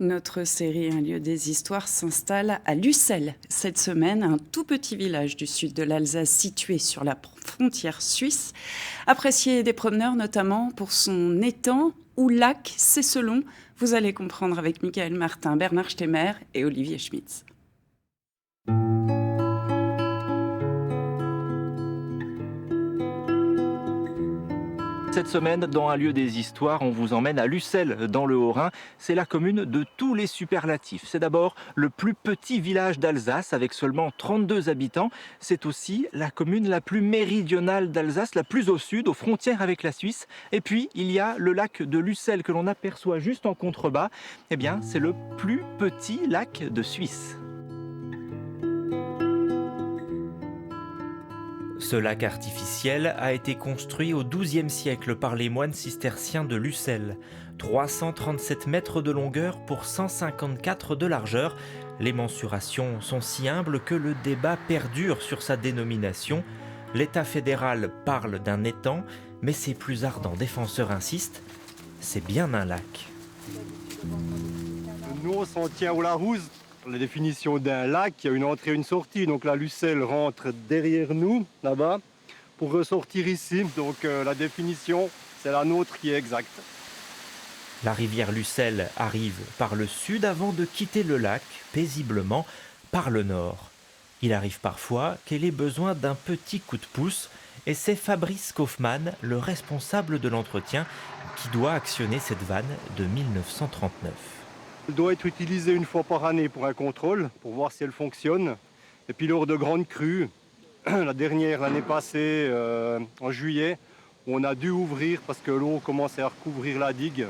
Notre série Un lieu des histoires s'installe à Lucelle. Cette semaine, un tout petit village du sud de l'Alsace situé sur la frontière suisse, apprécié des promeneurs notamment pour son étang ou lac, c'est selon. Vous allez comprendre avec Michael Martin, Bernard Stemmer et Olivier Schmitz. Cette semaine, dans Un lieu des histoires, on vous emmène à Lucelle, dans le Haut-Rhin. C'est la commune de tous les superlatifs. C'est d'abord le plus petit village d'Alsace, avec seulement 32 habitants. C'est aussi la commune la plus méridionale d'Alsace, la plus au sud, aux frontières avec la Suisse. Et puis, il y a le lac de Lucelle que l'on aperçoit juste en contrebas. Eh bien, c'est le plus petit lac de Suisse. Ce lac artificiel a été construit au XIIe siècle par les moines cisterciens de Lucelle. 337 mètres de longueur pour 154 de largeur. Les mensurations sont si humbles que le débat perdure sur sa dénomination. L'État fédéral parle d'un étang, mais ses plus ardents défenseurs insistent, c'est bien un lac. Nous, on s'en tient au Larousse. La définition d'un lac, il y a une entrée et une sortie. Donc la Lucelle rentre derrière nous, là-bas, pour ressortir ici. Donc la définition, c'est la nôtre qui est exacte. La rivière Lucelle arrive par le sud avant de quitter le lac, paisiblement, par le nord. Il arrive parfois qu'elle ait besoin d'un petit coup de pouce, et c'est Fabrice Kaufmann, le responsable de l'entretien, qui doit actionner cette vanne de 1939. Elle doit être utilisée une fois par année pour un contrôle, pour voir si elle fonctionne. Et puis lors de grandes crues, la dernière l'année passée, en juillet, on a dû ouvrir parce que l'eau commençait à recouvrir la digue.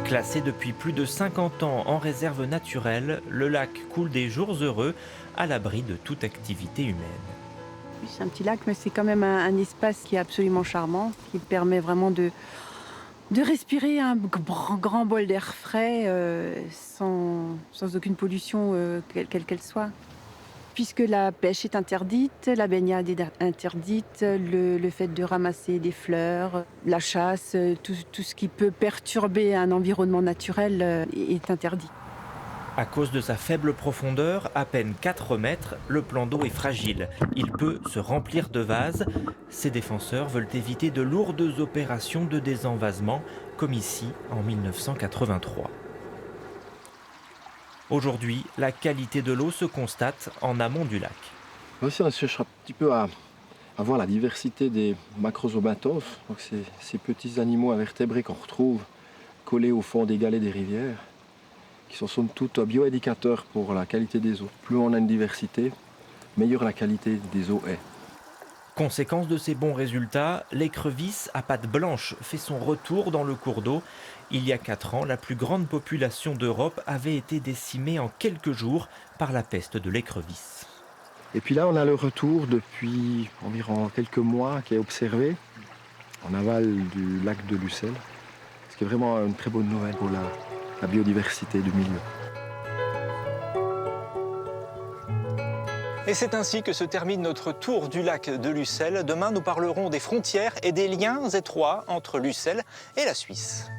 Classé depuis plus de 50 ans en réserve naturelle, le lac coule des jours heureux à l'abri de toute activité humaine. C'est un petit lac, mais c'est quand même un espace qui est absolument charmant, qui permet vraiment de respirer un grand bol d'air frais sans aucune pollution, quelle qu'elle soit. Puisque la pêche est interdite, la baignade est interdite, le fait de ramasser des fleurs, la chasse, tout ce qui peut perturber un environnement naturel est interdit. À cause de sa faible profondeur, à peine 4 mètres, le plan d'eau est fragile. Il peut se remplir de vases. Ses défenseurs veulent éviter de lourdes opérations de désenvasement, comme ici en 1983. Aujourd'hui, la qualité de l'eau se constate en amont du lac. Aussi, on cherche un petit peu à voir la diversité des macrozoomatophes, donc ces petits animaux invertébrés qu'on retrouve collés au fond des galets des rivières, qui sont somme toute bioindicateurs pour la qualité des eaux. Plus on a une diversité, meilleure la qualité des eaux est. Conséquence de ces bons résultats, l'écrevisse à pattes blanches fait son retour dans le cours d'eau. Il y a 4 ans, la plus grande population d'Europe avait été décimée en quelques jours par la peste de l'écrevisse. Et puis là, on a le retour depuis environ quelques mois qui est observé en aval du lac de Lucelle, ce qui est vraiment une très bonne nouvelle pour la biodiversité du milieu. Et c'est ainsi que se termine notre tour du lac de Lucelle. Demain, nous parlerons des frontières et des liens étroits entre Lucelle et la Suisse.